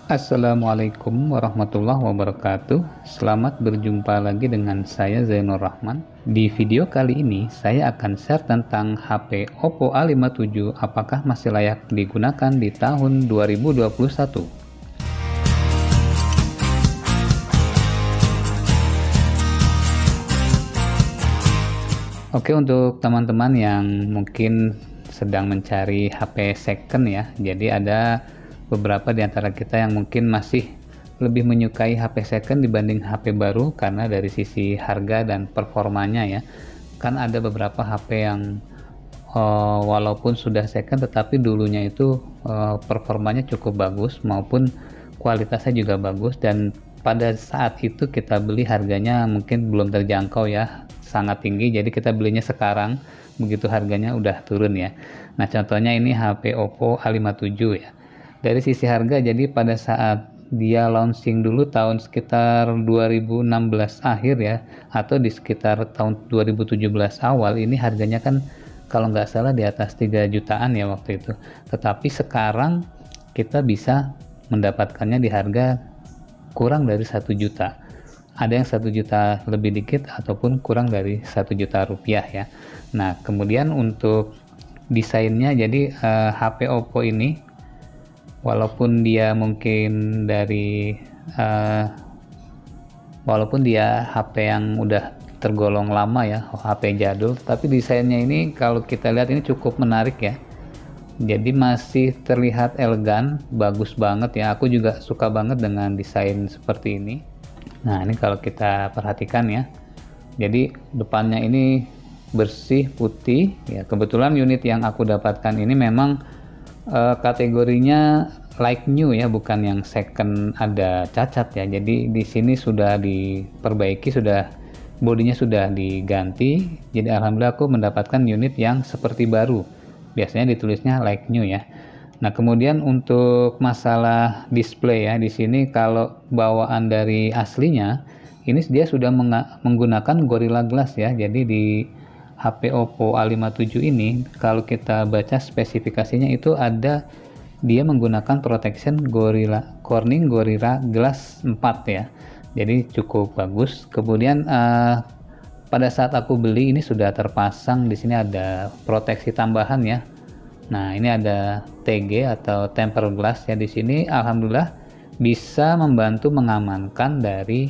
Assalamualaikum warahmatullahi wabarakatuh. Selamat berjumpa lagi dengan saya Zainur Rahman. Di video kali ini saya akan share tentang HP Oppo A57 apakah masih layak digunakan di tahun 2021. Oke, untuk teman-teman yang mungkin sedang mencari HP second ya. Jadi ada beberapa di antara kita yang mungkin masih lebih menyukai HP second dibanding HP baru karena dari sisi harga dan performanya ya. Kan ada beberapa HP yang walaupun sudah second tetapi dulunya itu performanya cukup bagus maupun kualitasnya juga bagus, dan pada saat itu kita beli harganya mungkin belum terjangkau ya, sangat tinggi, jadi kita belinya sekarang begitu harganya udah turun ya. Nah, contohnya ini HP Oppo A57 ya. Dari sisi harga, jadi pada saat dia launching dulu tahun sekitar 2016 akhir ya, atau di sekitar tahun 2017 awal, ini harganya kan kalau nggak salah di atas 3 jutaan ya waktu itu. Tetapi sekarang kita bisa mendapatkannya di harga kurang dari 1 juta. Ada yang 1 juta lebih dikit ataupun kurang dari 1 juta rupiah ya. Nah, kemudian untuk desainnya, jadi HP Oppo ini walaupun dia mungkin dari walaupun dia HP yang udah tergolong lama ya, HP jadul, tapi desainnya ini kalau kita lihat ini cukup menarik ya. Jadi masih terlihat elegan, bagus banget ya. Aku juga suka banget dengan desain seperti ini. Nah, ini kalau kita perhatikan ya. Jadi depannya ini bersih putih ya. Kebetulan unit yang aku dapatkan ini memang kategorinya like new ya, bukan yang second ada cacat ya. Jadi di sini sudah diperbaiki, sudah bodinya sudah diganti. Jadi alhamdulillah aku mendapatkan unit yang seperti baru. Biasanya ditulisnya like new ya. Nah, kemudian untuk masalah display ya, di sini kalau bawaan dari aslinya, ini dia sudah menggunakan Gorilla Glass ya. Jadi di HP Oppo A57 ini, kalau kita baca spesifikasinya itu ada dia menggunakan protection Corning Gorilla Glass 4 ya. Jadi cukup bagus. Kemudian pada saat aku beli ini sudah terpasang di sini ada proteksi tambahan ya. Nah, ini ada TG atau tempered glass ya. Di sini alhamdulillah bisa membantu mengamankan dari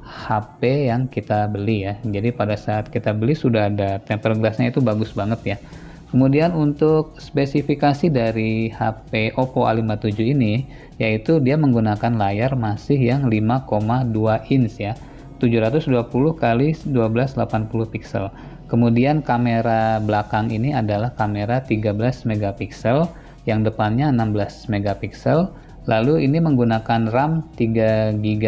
HP yang kita beli ya. Jadi pada saat kita beli sudah ada tempered glassnya, itu bagus banget ya. Kemudian untuk spesifikasi dari HP Oppo A57 ini, yaitu dia menggunakan layar masih yang 5,2 inch ya, 720 x 1280 pixel. Kemudian kamera belakang ini adalah kamera 13 megapiksel, yang depannya 16 megapiksel. Lalu ini menggunakan RAM 3 GB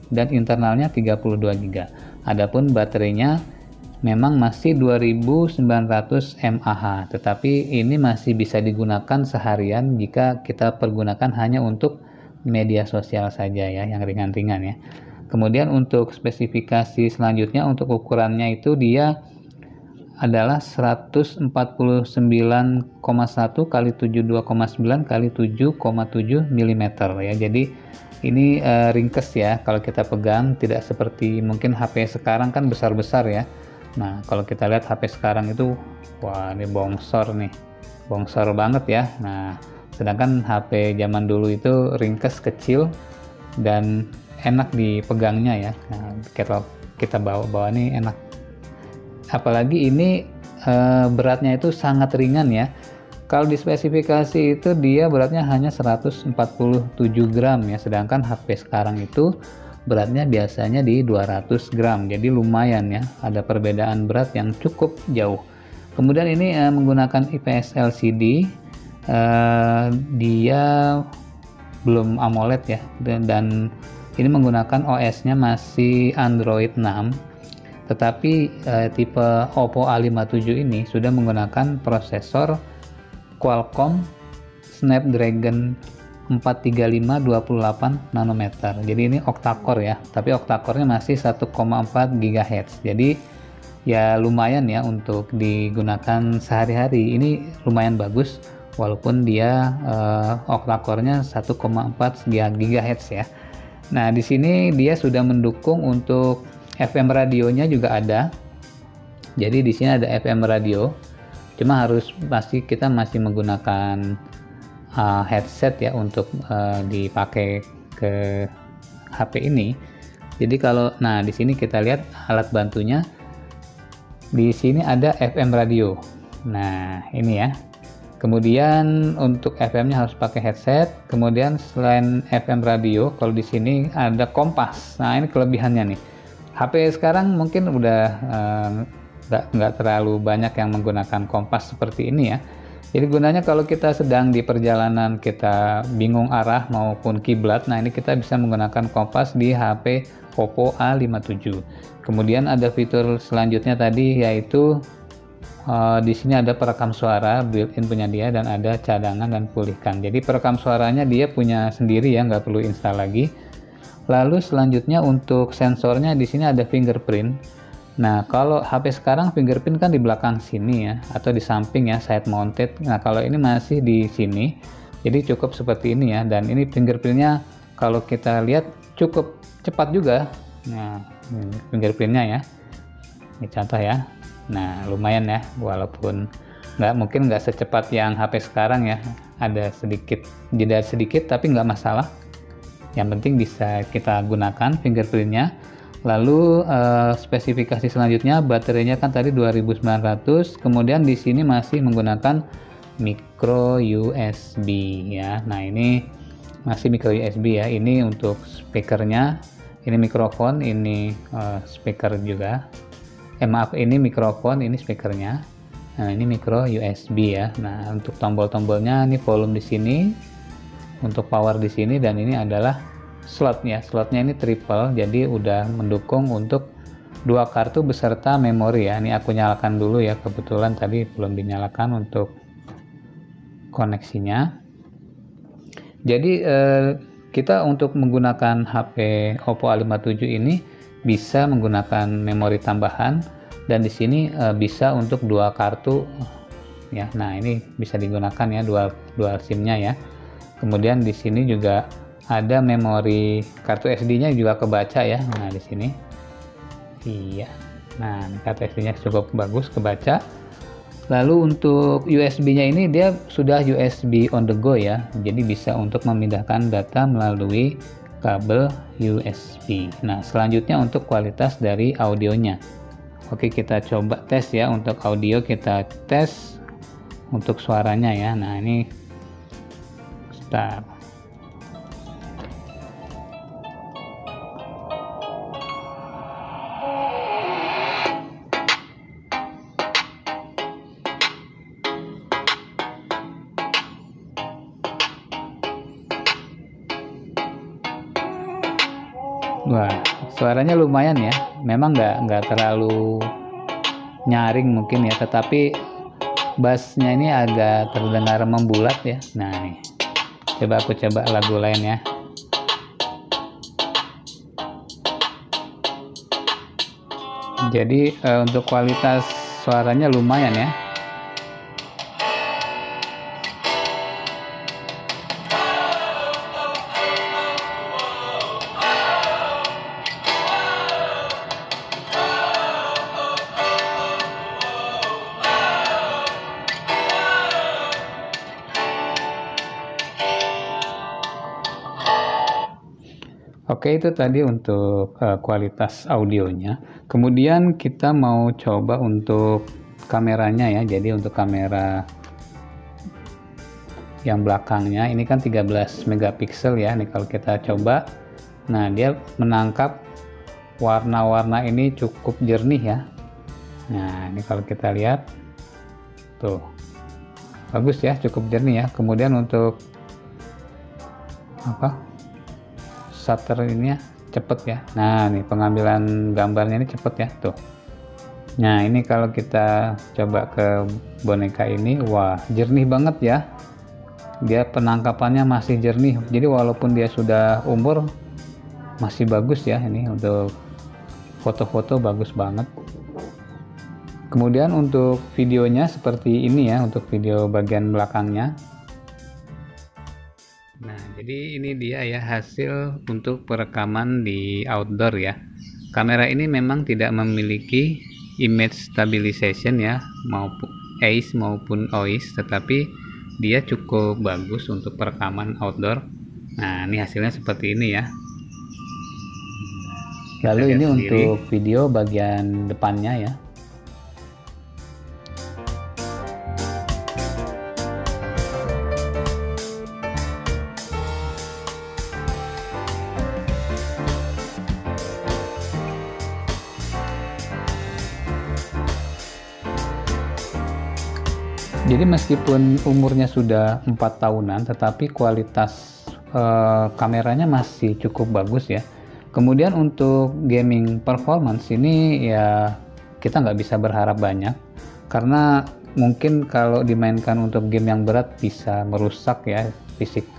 dan internalnya 32 GB. Adapun baterainya memang masih 2900 mAh, tetapi ini masih bisa digunakan seharian jika kita pergunakan hanya untuk media sosial saja ya, yang ringan-ringan ya. Kemudian untuk spesifikasi selanjutnya, untuk ukurannya itu dia adalah 149,1 kali 72,9 kali 7,7 mm ya. Jadi ini ringkes ya kalau kita pegang, tidak seperti mungkin HP sekarang kan besar-besar ya. Nah, kalau kita lihat HP sekarang itu, wah ini bongsor nih, bongsor banget ya. Nah, sedangkan HP zaman dulu itu ringkes, kecil, dan enak dipegangnya ya. Nah, kalau kita bawa ini enak. Apalagi ini beratnya itu sangat ringan ya. Kalau di spesifikasi itu dia beratnya hanya 147 gram ya, sedangkan HP sekarang itu beratnya biasanya di 200 gram. Jadi lumayan ya, ada perbedaan berat yang cukup jauh. Kemudian ini menggunakan IPS LCD, dia belum AMOLED ya, dan ini menggunakan OS-nya masih Android 6. Tetapi tipe Oppo A57 ini sudah menggunakan prosesor Qualcomm Snapdragon 43528 nanometer. Jadi ini octa-core ya, tapi octa-core-nya masih 1,4 GHz. Jadi ya lumayan ya untuk digunakan sehari-hari. Ini lumayan bagus walaupun dia octa-core-nya 1,4 GHz ya. Nah, di sini dia sudah mendukung untuk FM radionya juga ada. Jadi di sini ada FM radio. Cuma kita masih menggunakan headset ya untuk dipakai ke HP ini. Jadi di sini kita lihat alat bantunya. Di sini ada FM radio. Nah, ini ya. Kemudian untuk FM-nya harus pakai headset. Kemudian selain FM radio, kalau di sini ada kompas. Nah, ini kelebihannya nih. HP sekarang mungkin udah nggak terlalu banyak yang menggunakan kompas seperti ini ya. Jadi gunanya kalau kita sedang di perjalanan, kita bingung arah maupun kiblat, nah ini kita bisa menggunakan kompas di HP Oppo A57. Kemudian ada fitur selanjutnya tadi, yaitu di sini ada perekam suara built-in punya dia, dan ada cadangan dan pulihkan. Jadi perekam suaranya dia punya sendiri ya, nggak perlu install lagi. Lalu selanjutnya untuk sensornya di sini ada fingerprint. Nah, kalau HP sekarang fingerprint kan di belakang sini ya, atau di samping ya, side mounted. Nah, kalau ini masih di sini, jadi cukup seperti ini ya. Dan ini fingerprintnya kalau kita lihat cukup cepat juga. Nah, ini fingerprintnya ya. Ini contoh ya. Nah, lumayan ya, walaupun mungkin nggak secepat yang HP sekarang ya. Ada sedikit jeda sedikit, tapi nggak masalah. Yang penting bisa kita gunakan fingerprintnya. Lalu spesifikasi selanjutnya, baterainya kan tadi 2900. Kemudian di sini masih menggunakan micro USB ya. Nah, ini masih micro USB ya. Ini untuk speakernya, ini mikrofon, ini speaker juga. Ini mikrofon, ini speakernya. Nah, ini micro USB ya. Nah, untuk tombol-tombolnya, ini volume di sini, untuk power di sini, dan ini adalah slotnya. Slotnya ini triple, jadi udah mendukung untuk 2 kartu beserta memori ya. Ini aku nyalakan dulu ya, kebetulan tadi belum dinyalakan untuk koneksinya. Jadi kita untuk menggunakan HP Oppo A57 ini bisa menggunakan memori tambahan, dan di sini bisa untuk 2 kartu ya. Nah, ini bisa digunakan ya, dual SIM-nya ya. Kemudian di sini juga ada memori kartu SD-nya juga kebaca ya. Nah, di sini. Iya. Nah, kartu SD-nya cukup bagus kebaca. Lalu untuk USB-nya ini dia sudah USB on the go ya. Jadi bisa untuk memindahkan data melalui kabel USB. Nah, selanjutnya untuk kualitas dari audionya. Oke, kita coba tes ya. Untuk audio kita tes untuk suaranya ya. Nah, ini start. Wah, suaranya lumayan ya. Memang nggak terlalu nyaring mungkin ya, tetapi bassnya ini agak terdengar membulat ya. Nah, nih. Coba aku coba lagu lain ya. Jadi untuk kualitas suaranya lumayan ya. Oke, itu tadi untuk kualitas audionya. Kemudian kita mau coba untuk kameranya ya. Jadi untuk kamera yang belakangnya ini kan 13 megapiksel ya. Ini kalau kita coba, nah dia menangkap warna-warna ini cukup jernih ya. Nah, ini kalau kita lihat tuh, bagus ya, cukup jernih ya. Kemudian untuk shutter ini cepet ya. Nah, nih pengambilan gambarnya ini cepet ya tuh. Nah, ini kalau kita coba ke boneka ini, wah jernih banget ya. Dia penangkapannya masih jernih. Jadi walaupun dia sudah umur, masih bagus ya. Ini untuk foto-foto bagus banget. Kemudian untuk videonya seperti ini ya, untuk video bagian belakangnya. Nah, jadi ini dia ya hasil untuk perekaman di outdoor ya. Kamera ini memang tidak memiliki image stabilization ya, maupun AIS maupun OIS, tetapi dia cukup bagus untuk perekaman outdoor. Nah, ini hasilnya seperti ini ya. Lalu Kita ini lihat sendiri. untuk video bagian depannya ya. Jadi meskipun umurnya sudah 4 tahunan, tetapi kualitas kameranya masih cukup bagus ya. Kemudian untuk gaming performance ini ya kita nggak bisa berharap banyak, karena mungkin kalau dimainkan untuk game yang berat bisa merusak ya fisik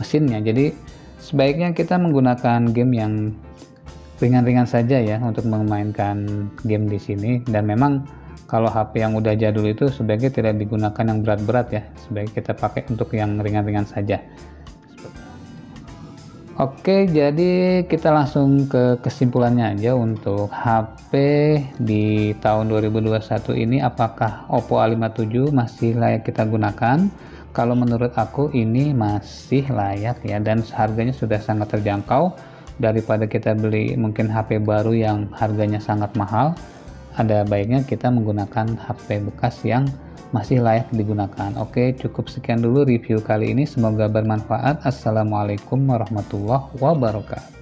mesinnya. Jadi sebaiknya kita menggunakan game yang ringan-ringan saja ya untuk memainkan game di sini. Dan memang kalau HP yang udah jadul itu sebaiknya tidak digunakan yang berat-berat ya, sebaiknya kita pakai untuk yang ringan-ringan saja. Oke, jadi kita langsung ke kesimpulannya aja untuk HP di tahun 2021 ini. Apakah Oppo A57 masih layak kita gunakan? Kalau menurut aku ini masih layak ya, dan harganya sudah sangat terjangkau. Daripada kita beli mungkin HP baru yang harganya sangat mahal, ada baiknya kita menggunakan HP bekas yang masih layak digunakan. Oke, cukup sekian dulu review kali ini, semoga bermanfaat. Assalamualaikum warahmatullahi wabarakatuh.